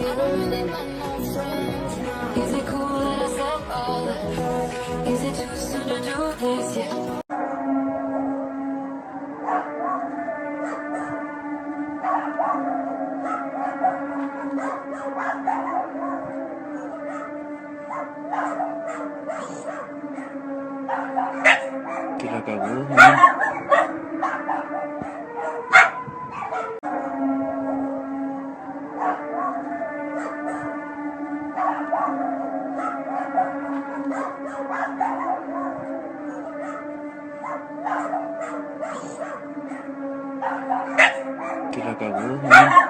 Is it cool that I said all that? Is it too soon to do this? Yeah. Kinakagahan. Kinakagahan.